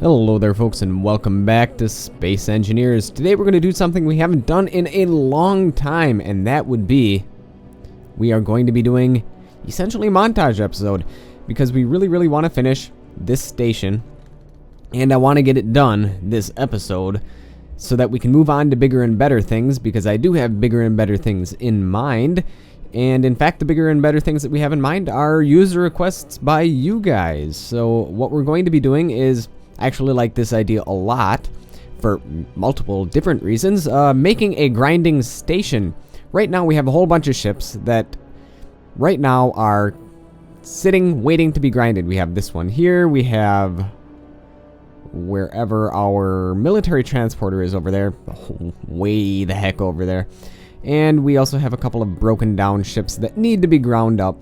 Hello there folks, and welcome back to Space Engineers. Today we're going to do something we haven't done in a long time, and that would be we are going to be doing essentially a montage episode, because we really want to finish this station, and I want to get it done this episode so that we can move on to bigger and better things, because I do have bigger and better things in mind. And in fact, the bigger and better things that we have in mind are user requests by you guys. So what we're going to be doing is, I actually like this idea a lot for multiple different reasons, making a grinding station. Right now we have a whole bunch of ships that right now are sitting waiting to be grinded. We have this one here, we have wherever our military transporter is over there, way the heck over there. And we also have a couple of broken down ships that need to be ground up.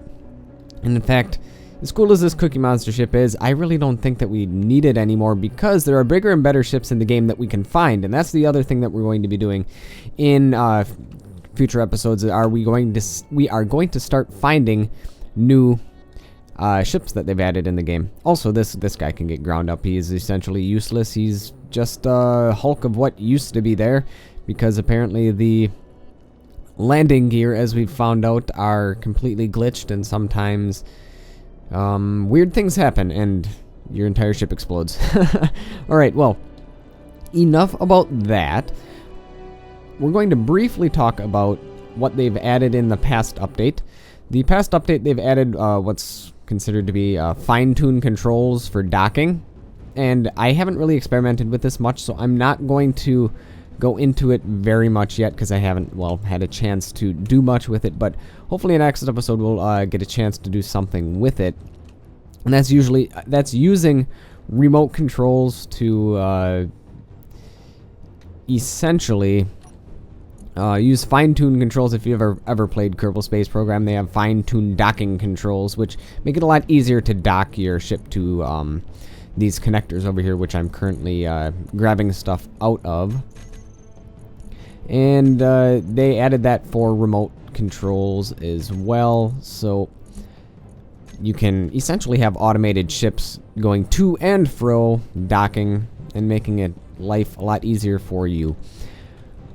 And in fact, as cool as this Cookie Monster ship is, I really don't think that we need it anymore, because there are bigger and better ships in the game that we can find. And that's the other thing that we're going to be doing in future episodes. We are going to start finding new ships that they've added in the game. Also, this guy can get ground up. He is essentially useless. He's just a hulk of what used to be there, because apparently the landing gear, as we've found out, are completely glitched, and sometimes weird things happen and your entire ship explodes. Alright, well, enough about that. We're going to briefly talk about what they've added in the past update. The past update, they've added what's considered to be fine-tuned controls for docking, and I haven't really experimented with this much, so I'm not going to go into it very much yet, because I haven't, well, had a chance to do much with it. But hopefully in the next episode we'll get a chance to do something with it, and that's using remote controls to essentially use fine-tuned controls. If you've ever played Kerbal Space Program, they have fine-tuned docking controls, which make it a lot easier to dock your ship to these connectors over here, which I'm currently grabbing stuff out of. And they added that for remote controls as well, so you can essentially have automated ships going to and fro, docking, and making it life a lot easier for you.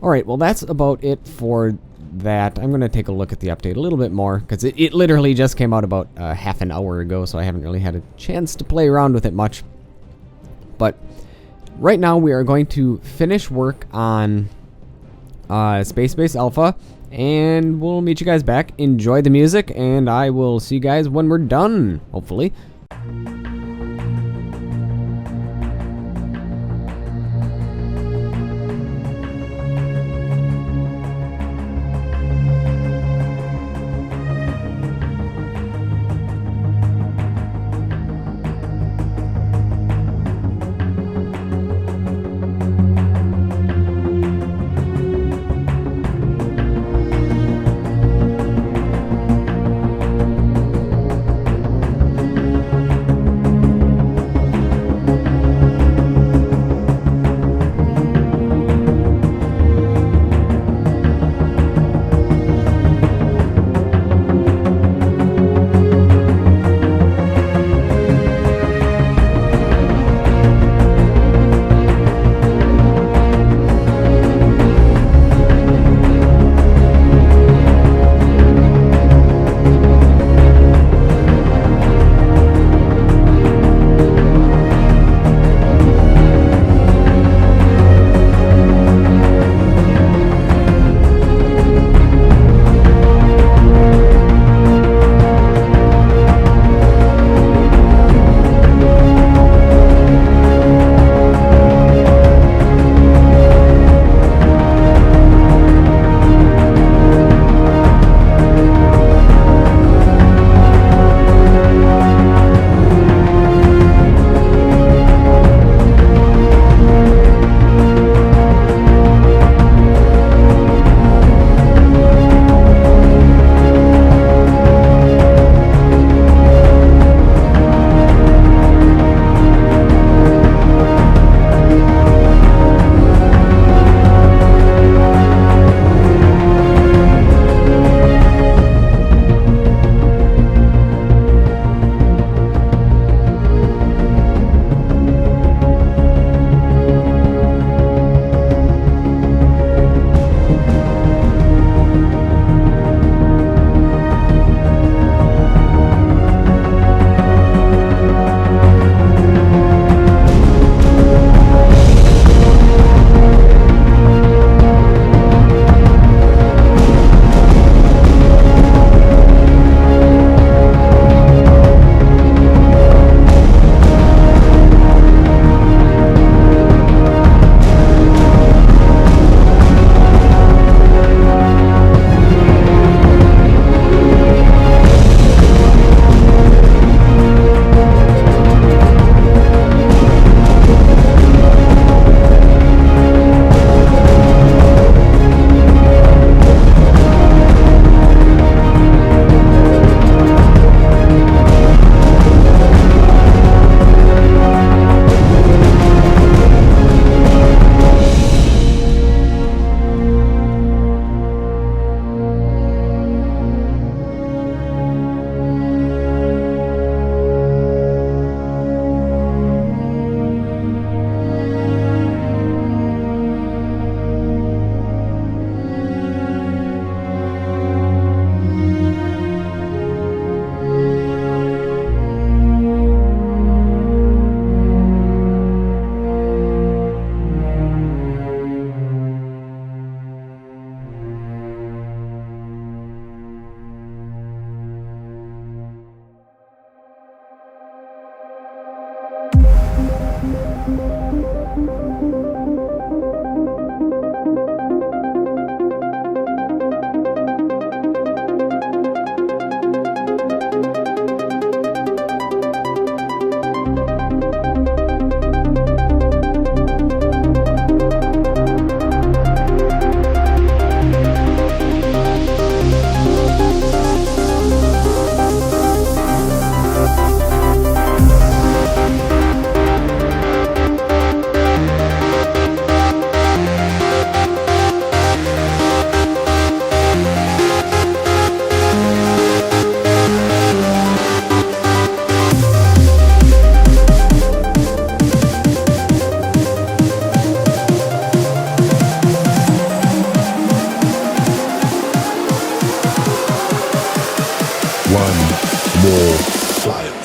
Alright, well, that's about it for that. I'm going to take a look at the update a little bit more, because it literally just came out about half an hour ago, so I haven't really had a chance to play around with it much. But right now we are going to finish work on Space Base Alpha, and we'll meet you guys back. Enjoy the music, and I will see you guys when we're done, hopefully. one more fight.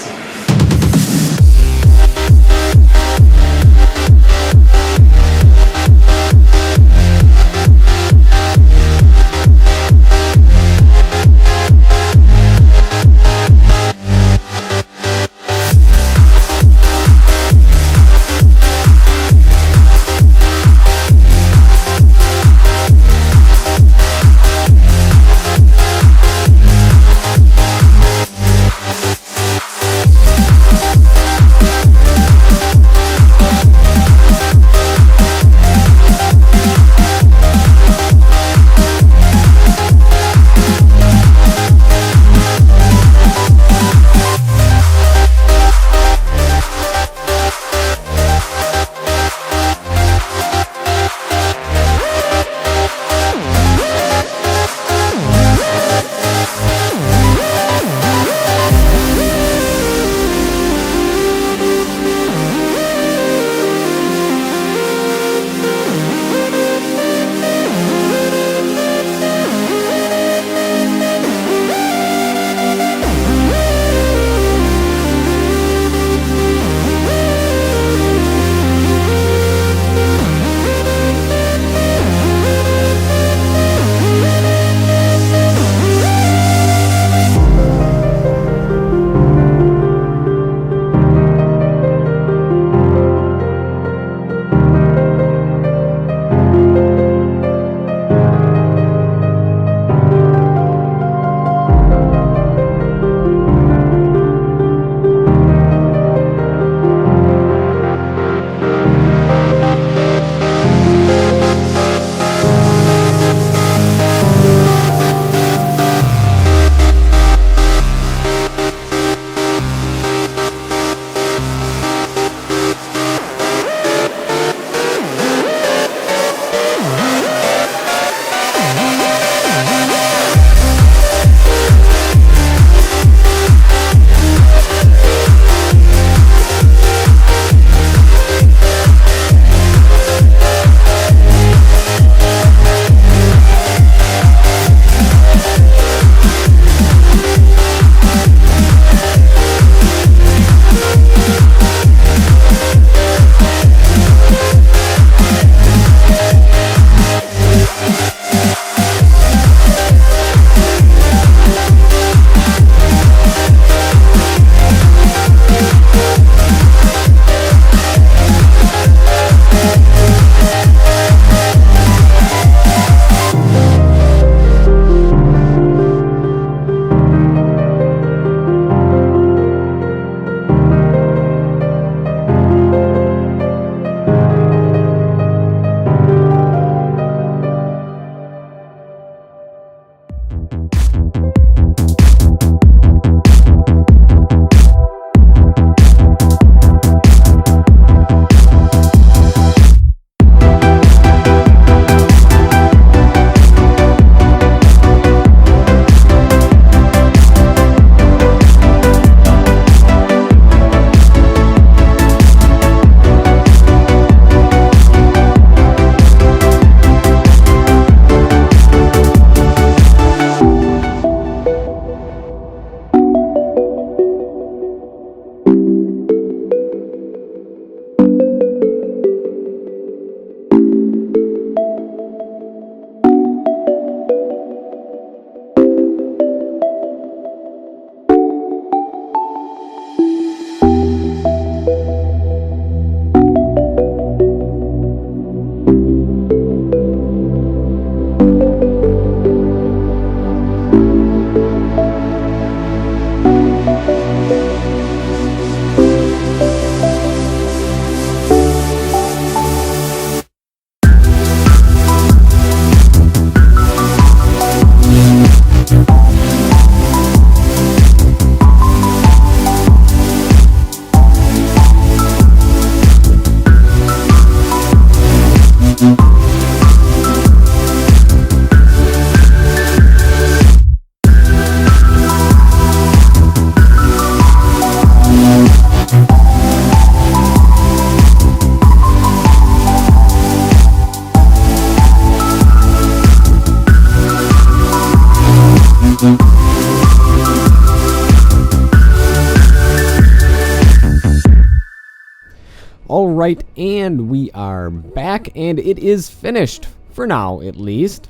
Alright, and we are back, and it is finished, for now at least.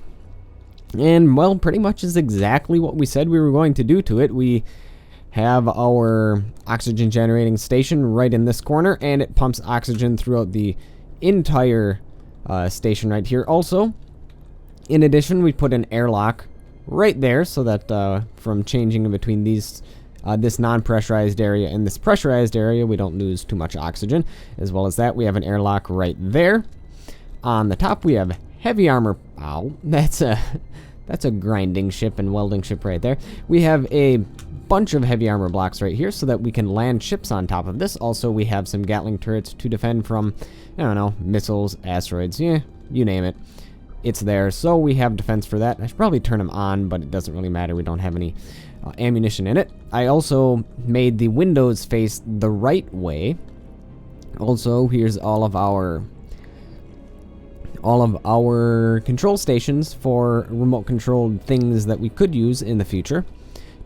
And, well, pretty much is exactly what we said we were going to do to it. We have our oxygen generating station right in this corner, and it pumps oxygen throughout the entire station right here. Also, in addition, we put an airlock right there so that from changing in between these this non-pressurized area and this pressurized area, we don't lose too much oxygen. As well as that, we have an airlock right there. On the top, we have heavy armor. Ow, that's a grinding ship and welding ship right there. We have a bunch of heavy armor blocks right here so that we can land ships on top of this. Also, we have some Gatling turrets to defend from, I don't know, missiles, asteroids, yeah, you name it. It's there, so we have defense for that. I should probably turn them on, but it doesn't really matter. We don't have any ammunition in it. I also made the windows face the right way. Also, here's all of our control stations for remote controlled things that we could use in the future.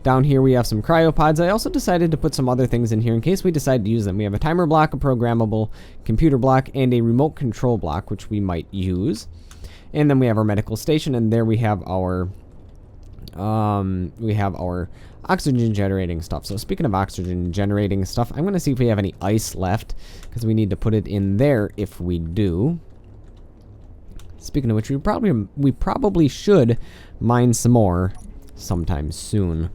Down here we have some cryopods. I also decided to put some other things in here in case we decide to use them. We have a timer block, a programmable computer block, and a remote control block, which we might use. And then we have our medical station, and there we have our oxygen generating stuff. So speaking of oxygen generating stuff, I'm going to see if we have any ice left, because we need to put it in there if we do. Speaking of which, we probably should mine some more sometime soon.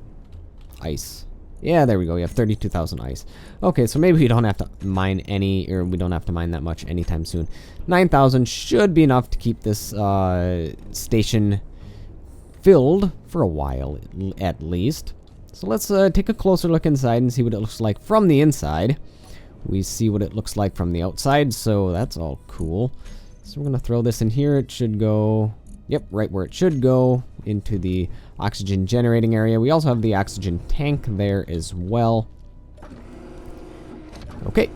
Ice. Yeah, there we go. We have 32,000 ice. Okay, so maybe we don't have to mine any, or we don't have to mine that much anytime soon. 9,000 should be enough to keep this station filled for a while, at least. So let's take a closer look inside and see what it looks like from the inside. We see what it looks like from the outside, so that's all cool. So we're going to throw this in here. It should go, yep, right where it should go, into the oxygen generating area. We also have the oxygen tank there as well. Okay,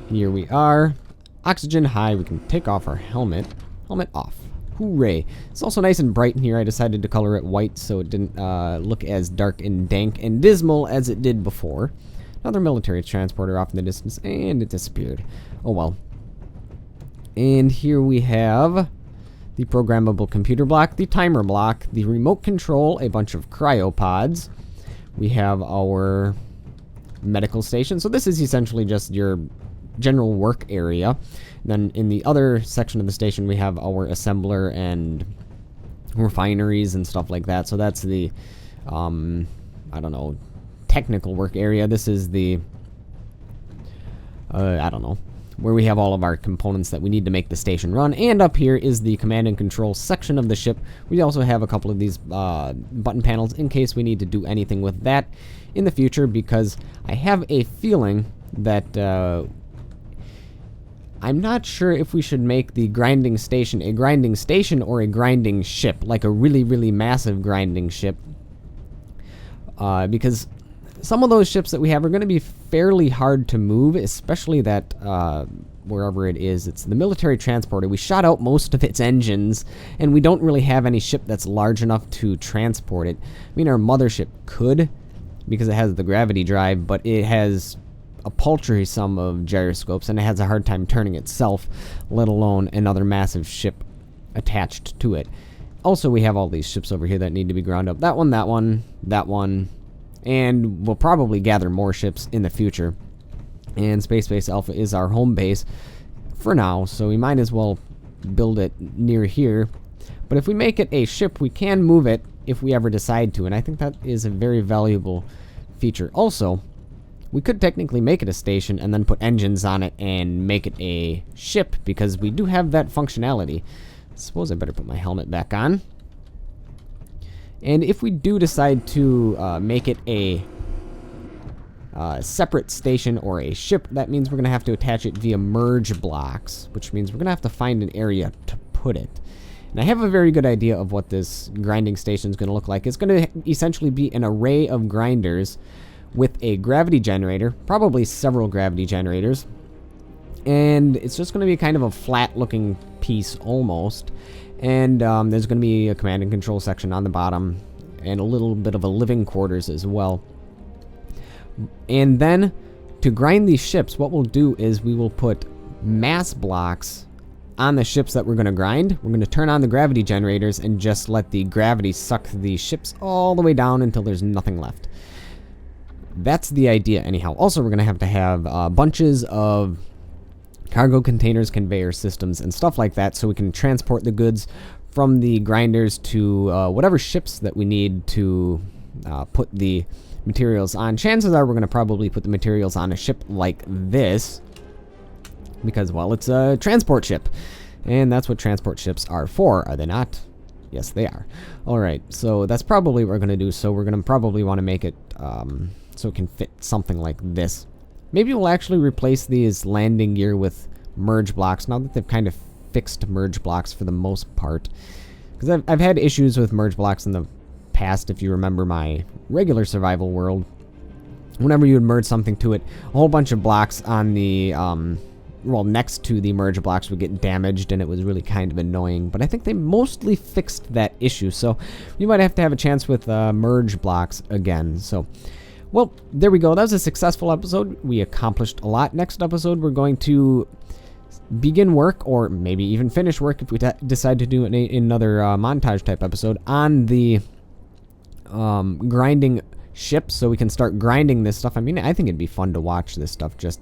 here we are. Oxygen high. We can take off our helmet. Helmet off. Hooray. It's also nice and bright in here. I decided to color it white so it didn't look as dark and dank and dismal as it did before. Another military transporter off in the distance, and it disappeared. Oh well. And here we have the programmable computer block, the timer block, the remote control, a bunch of cryopods. We have our medical station. So this is essentially just your general work area. Then in the other section of the station, we have our assembler and refineries and stuff like that. So that's the, I don't know, technical work area. This is the, I don't know, where we have all of our components that we need to make the station run. And up here is the command and control section of the ship. We also have a couple of these button panels in case we need to do anything with that in the future, because I have a feeling that I'm not sure if we should make the grinding station a grinding station or a grinding ship, like a really, really massive grinding ship, because some of those ships that we have are going to be fairly hard to move, especially that, wherever it is. It's the military transporter. We shot out most of its engines, and we don't really have any ship that's large enough to transport it. I mean, our mothership could, because it has the gravity drive, but it has a paltry sum of gyroscopes, and it has a hard time turning itself, let alone another massive ship attached to it. Also, we have all these ships over here that need to be ground up. That one, that one, that one. And we'll probably gather more ships in the future. And Space Base Alpha is our home base for now, so we might as well build it near here. But if we make it a ship, we can move it if we ever decide to, and I think that is a very valuable feature. Also, we could technically make it a station and then put engines on it and make it a ship, because we do have that functionality. I suppose I better put my helmet back on. And if we do decide to make it a separate station or a ship, that means we're going to have to attach it via merge blocks, which means we're going to have to find an area to put it. And I have a very good idea of what this grinding station is going to look like. It's going to essentially be an array of grinders with a gravity generator, probably several gravity generators. And it's just going to be kind of a flat-looking piece almost. And there's going to be a command and control section on the bottom and a little bit of a living quarters as well. And then to grind these ships, what we'll do is we will put mass blocks on the ships that we're going to grind. We're going to turn on the gravity generators and just let the gravity suck the ships all the way down until there's nothing left. That's the idea anyhow. Also, we're going to have bunches of cargo containers, conveyor systems, and stuff like that so we can transport the goods from the grinders to whatever ships that we need to put the materials on. Chances are we're going to probably put the materials on a ship like this because, well, it's a transport ship. And that's what transport ships are for, are they not? Yes, they are. Alright, so that's probably what we're going to do. So we're going to probably want to make it so it can fit something like this. Maybe we'll actually replace these landing gear with merge blocks now that they've kind of fixed merge blocks for the most part. Because I've had issues with merge blocks in the past, if you remember my regular survival world. Whenever you would merge something to it, a whole bunch of blocks on the, well, next to the merge blocks would get damaged, and it was really kind of annoying. But I think they mostly fixed that issue, so you might have to have a chance with merge blocks again. So, well, there we go. That was a successful episode. We accomplished a lot. Next episode, we're going to begin work, or maybe even finish work if we decide to do another montage type episode on the grinding ship, so we can start grinding this stuff. I mean, I think it'd be fun to watch this stuff just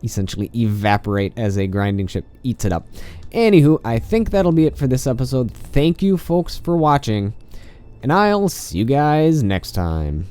essentially evaporate as a grinding ship eats it up. Anywho, I think that'll be it for this episode. Thank you folks for watching, and I'll see you guys next time.